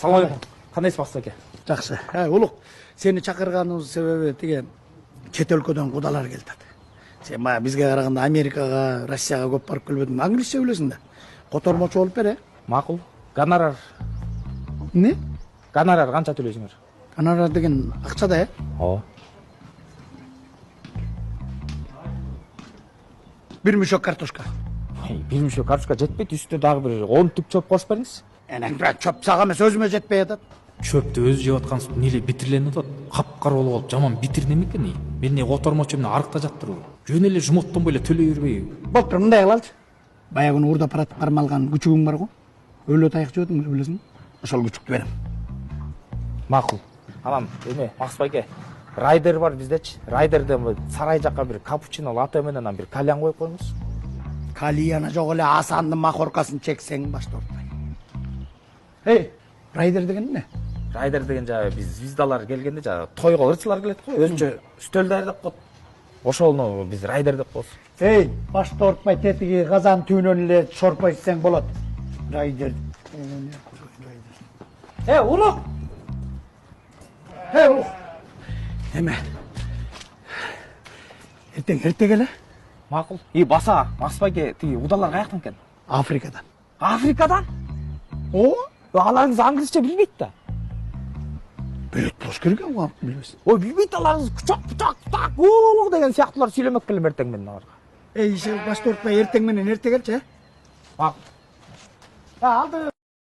Ассалаумағалейкум. Қандайсыз Мақсат аке? Жақсы. Ұлық, сені шақырғанымыз себебі деген чет өлкөдөн кудалар келді. Сен бізге қарағанда Америкаға, Россияға көп барып келбедің. Англисше білесің да. Котормочу болып бер, Мақұл. Гонорар. Не? Гонорар қанша төлейсіңдер? Гонорар деген ақша да, Bir müşok kartoşka. Bir müşок картошка жетпейді, үстіне дағы бір 10 түп чөп қосып беріңіз. Çöp sağama sözüme жетпей атат. Çöpті өзі жеп атқан соң неле бітірленіп атат. Қап-қара болып алып жаман бітірнеме екен не? Мен не отормочу мына арықта жаттыру. Жөн эле жұмоттон бойлы төлей бербей. Болып тұр, мындай қылалды. Баяғы күні урда парат қармалған күчігің бар ғой. Өлі таяқ жеудің білесің. Ошол күчікті берем. Мақұл. Анан, Мақсат аке, райдер бар біздечи. Райдерден сарай жаққа бір капучино латте менен бір кальян қойып қойыңыз. Калияна жоқ эле Асанның мақорқасын чексең башты ортпай. Райдер деген не? Райдер деген жаңағы біз звездалар келгенде жаңағы тойға ырчылар келет қой. Өзінше үстел дайындап қойды. Ошолну біз райдер деп қойсун. Башты ортпай тетиги қазан түйінөн эле шорпой сең болот. Райдер. Улук. Улук. Эме. Эртең эле. Мақұл. Баса, Мақсат аке, тиги удалар каяктан экен? Африкадан. Африкадан? Аларыңыз англисче билбейт да. Білет болуш керек ау, билбесин. Билбейт аларыңыз кучак деген сыяктуулар сүйлөмөк келем эртең менен аларга. Башты ортпай эртең менен эрте келчи, Мақұл. Алды.